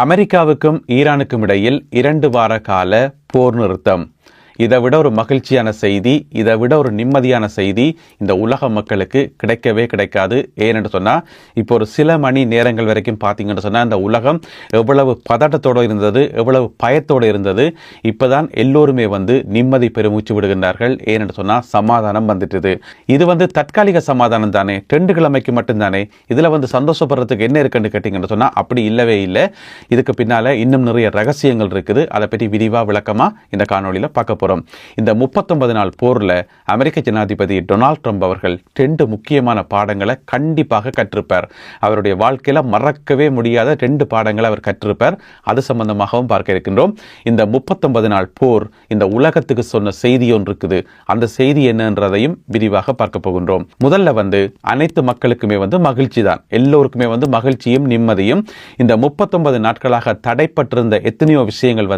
அமெரிக்காவுக்கும் ஈரானுக்கும் இடையில் 2 வார கால போர் நிறுத்தம். இதை விட ஒரு மகிழ்ச்சியான செய்தி, இதை விட ஒரு நிம்மதியான செய்தி இந்த உலக மக்களுக்கு கிடைக்கவே கிடைக்காது. ஏனென்று சொன்னால், இப்போ ஒரு சில மணி நேரங்கள் வரைக்கும் பார்த்தீங்கன்னு சொன்னால் இந்த உலகம் எவ்வளவு பதட்டத்தோடு இருந்தது, எவ்வளவு பயத்தோடு இருந்தது. இப்போ தான் எல்லோருமே நிம்மதி பெருமூச்சு விடுகின்றார்கள். ஏனென்று சொன்னால் சமாதானம் வந்துட்டுது. இது தற்காலிக சமாதானம் தானே, 2 கிழமைக்கு மட்டும்தானே. இதில் சந்தோஷப்படுறதுக்கு என்ன இருக்குன்னு கேட்டிங்கன்னு சொன்னால் அப்படி இல்லவே இல்லை. இதுக்கு பின்னால் இன்னும் நிறைய ரகசியங்கள் இருக்குது. அதை பற்றி விரிவாக விளக்கமாக இந்த காணொலியில் பார்க்க போகிறோம். இந்த 39 நாள் போரில் அமெரிக்க ஜனாதிபதி டொனால்ட் ட்ரம்ப் அவர்கள் 2 முக்கியமான பாடங்களை கண்டிப்பாக கற்றிருப்பார். அவருடைய வாழ்க்கையில் மறக்கவே முடியாத 2 பாடங்களை அவர் கற்றிருப்பார். அது சம்பந்தமாகவும் பார்க்க இருக்கின்றோம். இந்த 39 நாள் போர் இந்த உலகத்துக்கு சொன்ன செய்தி ஒன்று இருக்குது. அந்த செய்தி என்னன்றதையும் விரிவாக பார்க்க போகின்றோம். முதல்ல அனைத்து மக்களுக்குமே மகிழ்ச்சி தான். எல்லோருக்குமே மகிழ்ச்சியும் நிம்மதியும். இந்த 39 நாட்களாக தடைப்பட்டிருந்த எத்தனையோ விஷயங்கள்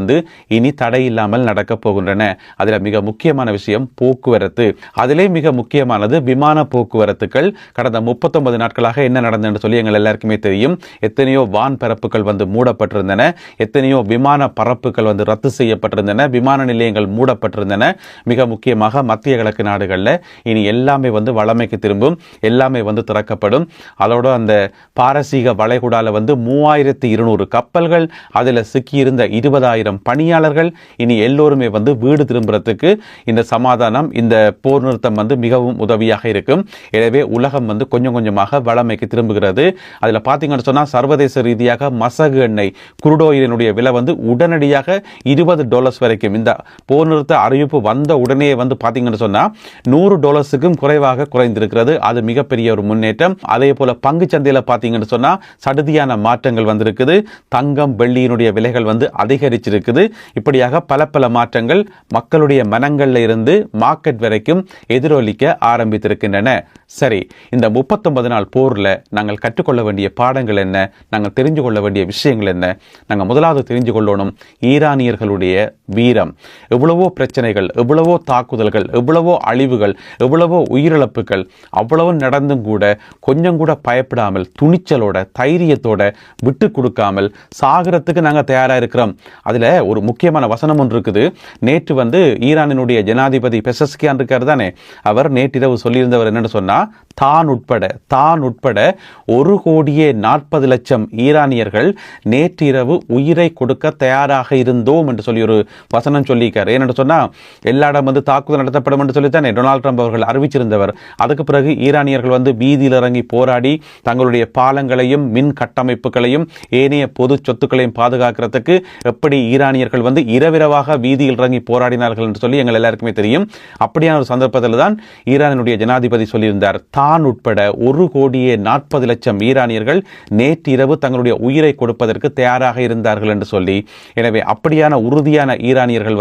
இனி தடை இல்லாமல் நடக்க போகின்றன. அதில் மிக முக்கியமான விஷயம் போக்குவரத்து. அதிலே மிக முக்கியமானது விமான போக்குவரத்துகள். கடந்த 39 நாட்களாக என்ன நடந்ததுன்னு சொல்லி எங்கள் எல்லாருக்குமே தெரியும். எத்தனையோ வான் பரப்புகள் மூடப்பட்டிருந்தன, எத்தனையோ விமான பரப்புகள் ரத்து செய்யப்பட்டிருந்தன, விமான நிலையங்கள் மூடப்பட்டிருந்தன. மிக முக்கியமாக மத்திய கிழக்கு நாடுகளில் இனி எல்லாமே வளமைக்கு திரும்பும், எல்லாமே திறக்கப்படும். அதோட அந்த பாரசீக வளைகுடால 3200 கப்பல்கள், அதில் சிக்கியிருந்த 20,000 பணியாளர்கள் இனி எல்லோருமே வீடு திரும்புறதுக்கு இந்த சமாதானம், இந்த போர் நிறுத்தம் மிகவும் உதவியாக இருக்கும். எனவே உலகம் கொஞ்சம் கொஞ்சமாக வளமைக்கு திரும்புகிறது. அதில் பார்த்தீங்கன்னு சொன்னால் சர்வதேச ரீதியாக மசகு எண்ணெய், குருடோயிலினுடைய விலை உடனடியாக $20 வரைக்கும், இந்த போர் நிறுத்த அறிவிப்பு வந்த உடனே பார்த்தீங்கன்னு சொன்னால் $100க்கும் குறைவாக குறைந்திருக்கிறது. அது மிகப்பெரிய ஒரு முன்னேற்றம். அதே போல பங்கு சந்தையில் பார்த்தீங்கன்னு சொன்னால் சடுதியான மாற்றங்கள் வந்திருக்குது. தங்கம் வெள்ளியினுடைய விலைகள் அதிகரிச்சிருக்குது. இப்படியாக பல மாற்றங்கள் மக்களுடைய மனங்கள்ல இருந்து மார்க்கெட் வரைக்கும் எதிரொலிக்க ஆரம்பித்திருக்கின்றன. சரி, இந்த 39 நாள் போர்ல நாங்கள் கற்றுக்கொள்ள வேண்டிய பாடங்கள் என்ன, நாங்கள் தெரிஞ்சு கொள்ள வேண்டிய விஷயங்கள் என்ன? நாங்கள் முதலாவது தெரிஞ்சு கொள்ளணும் ஈரானியர்களுடைய வீரம். எவ்வளவோ பிரச்சனைகள், எவ்வளவோ தாக்குதல்கள், எவ்வளவோ அழிவுகள், எவ்வளவோ உயிரிழப்புகள், அவ்வளவு நடந்தும் கூட கொஞ்சம் கூட பயப்படாமல், துணிச்சலோட, தைரியத்தோட, விட்டு கொடுக்காமல் சாகரத்துக்கு நாங்கள் தயாராக இருக்கிறோம். அதில் ஒரு முக்கியமான வசனம் ஒன்று இருக்குது. நேற்று ஈரானினுடைய ஜனாதிபதி பெசஸ்கியான் இருக்கார் தானே, அவர் நேற்றிரவு சொல்லியிருந்தவர் என்னன்னு சொன்னா, தான் உட்பட 1,40,00,000 ஈரானியர்கள் நேற்றிரவு உயிரை கொடுக்க தயாராக இருந்தோம் என்று சொல்லி ஒரு வசனம் சொல்லியிருக்கார். ஏன்னு சொன்னா எல்லா இடம் தாக்குதல் நடத்தப்படும் என்று சொல்லித்தானே டொனால்ட் ட்ரம்ப் அவர்கள் அறிவிச்சிருந்தவர். அதுக்கு பிறகு ஈரானியர்கள் வீதியில் இறங்கி போராடி தங்களுடைய பாலங்களையும் மின் கட்டமைப்புகளையும் ஏனைய பொது சொத்துக்களையும் பாதுகாக்கிறதுக்கு எப்படி ஈரானியர்கள் இரவிரவாக வீதியில் இறங்கி போராடினார்கள் என்று சொல்லி எங்கள் எல்லாருக்குமே தெரியும். அப்படியான ஒரு சந்தர்ப்பத்தில் தான் ஈரானுடைய ஜனாதிபதி சொல்லியிருந்தார், தான் உட்பட 1,40,00,000 ஈரானியர்கள் நேற்றிரவு தங்களுடைய உயிரை கொடுப்பதற்கு தயாராக இருந்தார்கள் என்று சொல்லி. எனவே அப்படியான உறுதியான ஈரானியர்கள்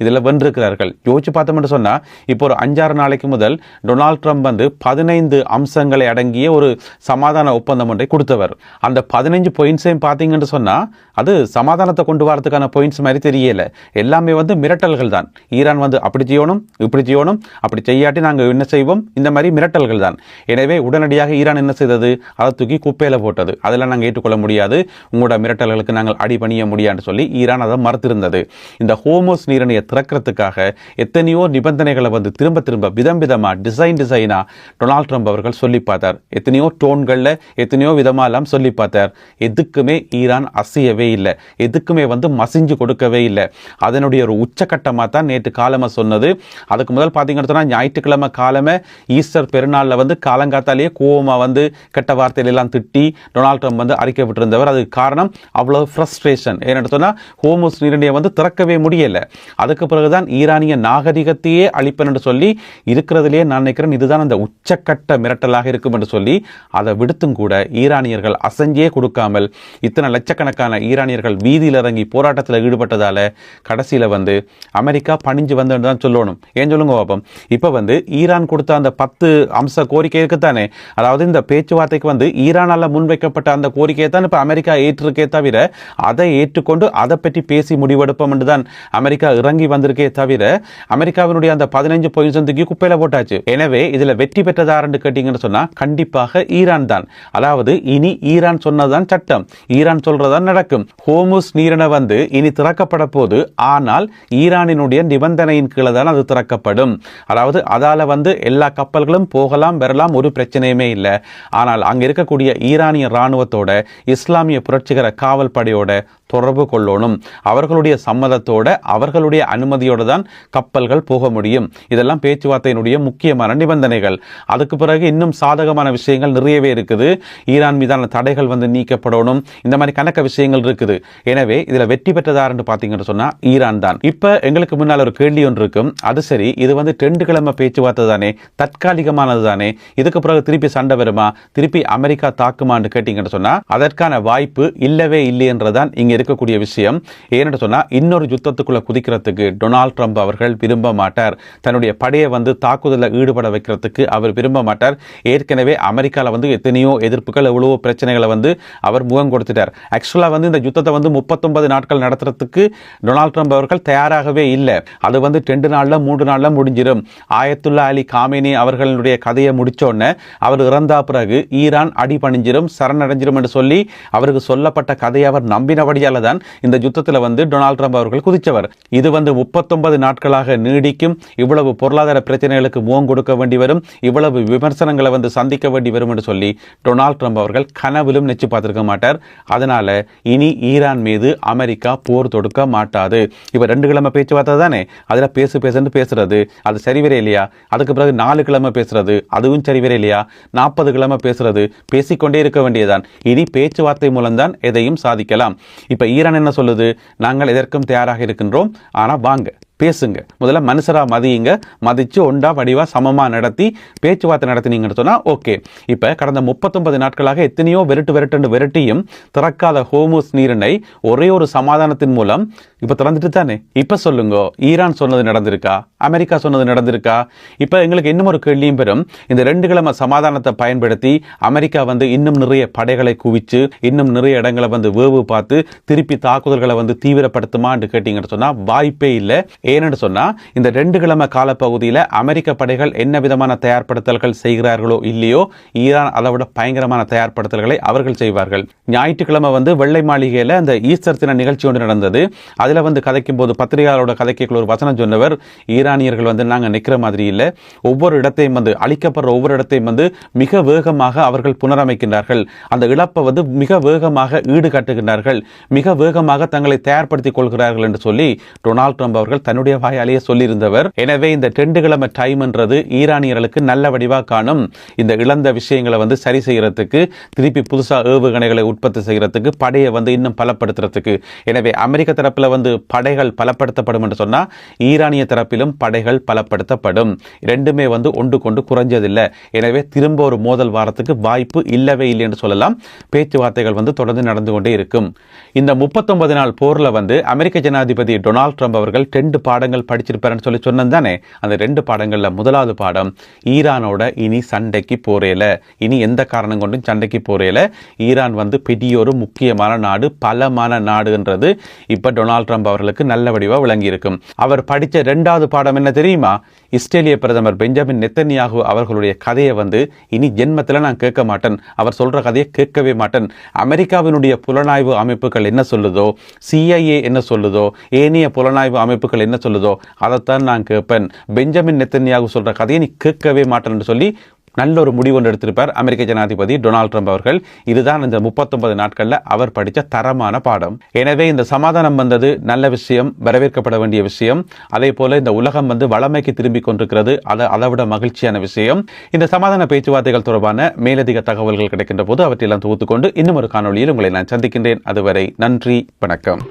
இதில் வென்றிருக்கிறார்கள். யோசிச்சு பார்த்தோம்னு சொன்னா, இப்போ ஒரு 5-6 நாளைக்கு முதல் டொனால்ட் ட்ரம்ப் 15 அம்சங்களை அடங்கிய ஒரு சமாதான ஒப்பந்தம் ஒன்றை கொடுத்தவர். அந்த 15 பாயிண்ட்ஸையும் பார்த்தீங்கன்னு சொன்னா அது சமாதானத்தை கொண்டு வரதுக்கான பாயிண்ட்ஸ் மாதிரி தெரியல. எல்லாமே மிரட்டல்கள் தான். ஈரான் அப்படி செய்யணும், இப்படி செய்யணும், அப்படி செய்யாட்டி நாங்கள் என்ன செய்வோம், இந்த மாதிரி மிரட்டல்கள் தான். எனவே உடனடியாக ஈரான் என்ன செய்தது, அதை தூக்கி குப்பையில போட்டது. அதெல்லாம் நாங்கள் ஏற்றுக்கொள்ள முடியாது, உங்களோட மிரட்டல்களுக்கு நாங்கள் அடிபணிய முடியாதுன்னு சொல்லி ஈரான் அதை மறுத்திருந்தது. இந்த ஹோமோஸ் நீரிணையை திறக்கிறதுக்காக எத்தனையோ நிபந்தனைகளை திரும்ப விதமா டிசைனா டொனால்ட் ட்ரம்ப் அவர்கள் சொல்லி பார்த்தார். எத்தனையோ டோன்கள்ல எத்தனையோ விதமா எல்லாம் சொல்லி பார்த்தார். எதுக்குமே ஈரான் அசையவே இல்லை, எதுக்குமே மசிஞ்சு கொடுக்கவே இல்லை. அதனுடைய ஒரு உச்சகட்டமாக தான் நேற்று காலமாக சொன்னது. அதுக்கு முதல் பார்த்தீங்கன்னு சொன்னால் ஞாயிற்றுக்கிழமை காலமே ஈஸ்டர் பெருநாளில் காலங்காத்தாலேயே கோவமாக கெட்ட வார்த்தையில எல்லாம் திட்டி டொனால்ட் ட்ரம்ப் அறிக்கை விட்டிருந்தவர். அதுக்கு காரணம் அவ்வளவு ஃப்ரஸ்ட்ரேஷன். ஏன்னு சொன்னால் ஹோமோஸ் நீரிணையை திறக்கவே முடியலை. அதுக்கு பிறகுதான் ஈரானிய நாகரிகத்தையே அழிப்பேன் என்று சொல்லி இருக்கிறதுலேயே நான் நினைக்கிறேன் இதுதான் அந்த உச்சக்கட்ட மிரட்டலாக இருக்கும் என்று சொல்லி அதை விடுத்தும் கூட ஈரானியர்கள் அசைஞ்சே கொடுக்காமல் இத்தனை லட்சக்கணக்கான ஈரானியர்கள் வீதியில் இறங்கி போராட்டத்தில் ஈடுபட்டதால கடைசியில் அமெரிக்கா பணிஞ்சு தான் சொல்லணும். ஏன் சொல்லுங்க பாப்போம். இப்போ ஈரான் கொடுத்த அந்த 10 அம்ச கோரிக்கை இருக்குத்தானே, அதாவது இந்த பேச்சுவார்த்தைக்கு ஈரானால முன்வைக்கப்பட்ட அந்த கோரிக்கையை தான் இப்போ அமெரிக்கா ஏற்றிருக்கே தவிர அதை ஏற்றுக்கொண்டு அதை பற்றி பேசி முடிவெடுப்போம் என்று தான் அமெரிக்கா இறங்கி வந்திருக்கே தவிர அமெரிக்காவினுடைய அந்த 15 பாயிண்ட்ஸ் குப்பையில போட்டாச்சு. எனவே இதுல வெற்றி பெற்றதாரன்னு கேட்டீங்கன்னு சொன்னா கண்டிப்பாக ஈரான் தான். அதாவது இனி ஈரான் சொன்னதான் சட்டம், ஈரான் சொல்றதான் நடக்கும். ஹோர்முஸ் நீரிணை வந்து இனி திறக்கப்பட போது, ஆனால் ஈரானினுடைய நிபந்தனையின் கீழே தான் அது திறக்கப்படும். அதாவது அதால வந்து எல்லா கப்பல்களும் போகலாம் வரலாம், ஒரு பிரச்சனையுமே இல்லை. ஆனால் அங்க இருக்கக்கூடிய ஈரானிய இராணுவத்தோட இஸ்லாமிய புரட்சிகர காவல் படையோட தொடர்பு கொள்ளணும். அவர்களுடைய சம்மதத்தோட அவர்களுடைய அனுமதியோடு தான் கப்பல்கள் போக முடியும். இதெல்லாம் பேச்சுவார்த்தையினுடைய முக்கியமான நிபந்தனைகள். அதுக்கு பிறகு இன்னும் சாதகமான விஷயங்கள் நிறையவே இருக்குது. ஈரான் மீதான தடைகள் வந்து நீக்கப்படணும். இந்த மாதிரி கணக்க விஷயங்கள் இருக்குது. எனவே இதுல வெற்றி பெற்றதாருன்னு பாத்தீங்கன்னு சொன்னா ஈரான் தான். இப்ப எங்களுக்கு முன்னால் ஒரு கேள்வி ஒன்று இருக்கும். அது சரி, இது வந்து 2 கிழமை பேச்சுவார்த்தை தானே, தற்காலிகமானது தானே, இதுக்கு பிறகு திருப்பி சண்டை வருமா, திருப்பி அமெரிக்கா தாக்குமான்னு கேட்டீங்கன்னு சொன்னா அதற்கான வாய்ப்பு இல்லவே இல்லை என்றுதான் இங்க இருக்கக்கூடிய விஷயம். ஏன்னு சொன்னா இன்னொரு யுத்தத்துக்குள்ள குதிக்கிறதுக்கு டொனால்ட் ட்ரம்ப் அவர்கள் விரும்ப மாட்டார். தன்னுடைய படையை வந்து தாக்குதலில் ஈடுபட வைக்கிறதுக்கு அவர் விரும்ப மாட்டார். ஏற்கனவே அமெரிக்காவில் வந்து எத்தனையோ எதிர்ப்புகள், எவ்வளவோ பிரச்சனைகளை வந்து அவர் முகம் கொடுத்துட்டார். ஆக்சுவலா வந்து இந்த யுத்தத்தை வந்து 39 நாட்கள் நடத்துறதுக்கு டொனால்ட் ட்ரம்ப் அவர்கள் தயாராகவே இல்லை. அது வந்து 2 நாள்ல 3 நாள்ல முடிஞ்சிடும். ஆயத்துல்லா அலி காமேனி அவர்களுடைய கதையை முடிச்சோடனே அவர் இறந்தா பிறகு ஈரான் அடி பணிஞ்சிரும், சரணடைஞ்சிரும் என்று சொல்லி அவருக்கு சொல்லப்பட்ட கதையை அவர் நம்பினபடியால தான் இந்த யுத்தத்தில் வந்து டொனால்ட் ட்ரம்ப் அவர்கள் குதிச்சவர். இது வந்து 39 நாட்களாக நீடிக்கும். இவ்வளவு பொருளாதார பிரச்சனைகளுக்கு முகம் கொடுக்க வேண்டி வரும், இவ்வளவு விமர்சனங்களை வந்து சந்திக்க வேண்டி வரும் என்று சொல்லி டொனால்ட் ட்ரம்ப் அவர்கள் கனவிலும் நினைச்சு பார்த்திருக்க மாட்டார். அதனால இனி ஈரான் மீது அமெரிக்கா போர் தொடுக்க மாட்டாது. இப்ப 2 கிழமை பேச்சுவார்த்தை தானே, அதுல பேசுன்னு பேசுறது அது சரிவரே இல்லையா? அதுக்கு பிறகு 4 கிழமை பேசுறது அதுவும் சரிவரே இல்லையா? 40 கிழமை பேசுறது, பேசிக்கொண்டே இருக்க வேண்டியதான். இனி பேச்சுவார்த்தை மூலம்தான் எதையும் சாதிக்கலாம். இப்ப ஈரான் என்ன சொல்லுது? நாங்கள் எதற்கும் தயாராக இருக்கின்றோம், ஆனா வாங்க பேசுங்க, முதல்ல மனுஷரா மதியுங்க, மதிச்சு ஒண்டா வடிவா சமமா நடத்தி பேச்சுவார்த்தை நடத்தினீங்கன்னு சொன்னா ஓகே. இப்ப கடந்த 39 நாட்களாக எத்தனையோ விரட்டியும் திறக்காத ஹோர்முஸ் நீரிணை ஒரே ஒரு சமாதானத்தின் மூலம் இப்ப திறந்துட்டு தானே. இப்ப சொல்லுங்க, ஈரான் சொன்னது நடந்திருக்கா? அமெரிக்கா சொன்னது நடந்திருக்கா? இப்ப எங்களுக்கு இன்னும் ஒரு கேள்வியும் பெறும். இந்த 2 கிழமை சமாதானத்தை பயன்படுத்தி அமெரிக்கா வந்து இன்னும் நிறைய படைகளை குவிச்சு இன்னும் நிறைய இடங்களை வந்து வேவு பார்த்து திருப்பி தாக்குதல்களை வந்து தீவிரப்படுத்துமான்னு கேட்டீங்கன்னு சொன்னா வாய்ப்பே இல்லை. ஏன்னு சொன்னா இந்த 2 கிழமை காலப்பகுதியில் அமெரிக்க படைகள் என்ன விதமான தயார்படுத்தல்கள் செய்கிறார்களோ இல்லையோ, ஈரான் அதை விட பயங்கரமான தயார்படுத்தல்களை அவர்கள் செய்வார்கள். ஞாயிற்றுக்கிழமை வந்து வெள்ளை மாளிகையில் அந்த ஈஸ்டர் தின நிகழ்ச்சி ஒன்று நடந்தது. அதில் வந்து கதைக்கும் போது பத்திரிகையாளரோட கதைக்குள்ள ஒரு வசனம் சொன்னவர், ஈரானியர்கள் வந்து நாங்கள் நிற்கிற மாதிரி இல்லை, ஒவ்வொரு இடத்தையும் வந்து அழிக்கப்படுற ஒவ்வொரு இடத்தையும் வந்து மிக வேகமாக அவர்கள் புனரமைக்கின்றார்கள், அந்த இழப்பை வந்து மிக வேகமாக ஈடுகட்டுகின்றார்கள், மிக வேகமாக தங்களை தயார்படுத்திக் கொள்கிறார்கள் என்று சொல்லி டொனால்ட் ட்ரம்ப் அவர்கள் தன்னுடைய வாயாலேயே சொல்லியிருந்தவர். எனவே இந்த 2 கிழமை டைம் என்றது ஈரானியர்களுக்கு நல்ல வடிவா காணும். இந்த இழந்த விஷயங்களை வந்து சரி செய்யறதுக்கு, திருப்பி புதுசா ஏவுகணைகளை உற்பத்தி செய்யறதுக்கு, படையை வந்து இன்னும் பலப்படுத்துறதுக்கு. எனவே அமெரிக்க தரப்புல வந்து படைகள் பலப்படுத்தப்படும் என்று சொன்னா ஈரானிய தரப்பிலும் படைகள் பலப்படுத்தப்படும். ரெண்டுமே வந்து ஒன்று கொண்டு குறைஞ்சதில்லை. எனவே திரும்ப ஒரு மோதல் வாரத்துக்கு வாய்ப்பு இல்லவே இல்லை என்று சொல்லலாம். பேச்சுவார்த்தைகள் வந்து தொடர்ந்து நடந்து கொண்டே இருக்கும். இந்த 39 நாள் போர்ல வந்து அமெரிக்க ஜனாதிபதி டொனால்ட் ட்ரம்ப் அவர்கள் 2 பாடங்கள் படிச்சிருப்பாருன்னு சொல்லி சொன்னதானே. அந்த 2 பாடங்கள்ல முதலாவது பாடம், ஈரானோட இனி சண்டைக்கு போறேல, இனி எந்த காரணம் கொண்டும் சண்டைக்கு போறேல. ஈரான் வந்து பெரிய ஒரு முக்கியமான நாடு, பலமான நாடுன்றது இப்ப டொனால்ட் ட்ரம்ப் அவர்களுக்கு நல்ல வடிவா விளங்கி இருக்கும். அவர் படிச்ச 2வது பாடம் என்ன தெரியுமா? இஸ்ரேலிய பிரதமர் பெஞ்சமின் நெத்தன்யாகு அவர்களுடைய கதையை வந்து இனி ஜென்மத்தில் நான் கேட்க மாட்டேன், அவர் சொல்ற கதையை கேட்கவே மாட்டேன். அமெரிக்காவினுடைய புலனாய்வு அமைப்புகள் என்ன சொல்லுதோ, CIA என்ன சொல்லுதோ, ஏனைய புலனாய்வு அமைப்புகள் என்ன சொல்லுதோ அதைத்தான் நான் கேட்பேன். பெஞ்சமின் நெத்தன்யாகு சொல்ற கதையை நீ கேட்கவே மாட்டேன்னு சொல்லி நல்ல ஒரு முடிவு ஒன்று எடுத்திருப்பார் அமெரிக்க ஜனாதிபதி டொனால்ட் ட்ரம்ப் அவர்கள். இதுதான் இந்த 39 நாட்கள்ல அவர் படித்த தரமான பாடம். எனவே இந்த சமாதானம் வந்தது நல்ல விஷயம், வரவேற்கப்பட வேண்டிய விஷயம். அதே போல இந்த உலகம் வந்து வளமைக்கு திரும்பி கொண்டிருக்கிறது, அதை விட மகிழ்ச்சியான விஷயம். இந்த சமாதான பேச்சுவார்த்தைகள் தொடர்பான மேலதிக தகவல்கள் கிடைக்கின்ற போது அவற்றையெல்லாம் தொகுத்துக்கொண்டு இன்னும் ஒரு காணொலியில் உங்களை நான் சந்திக்கின்றேன். அதுவரை நன்றி, வணக்கம்.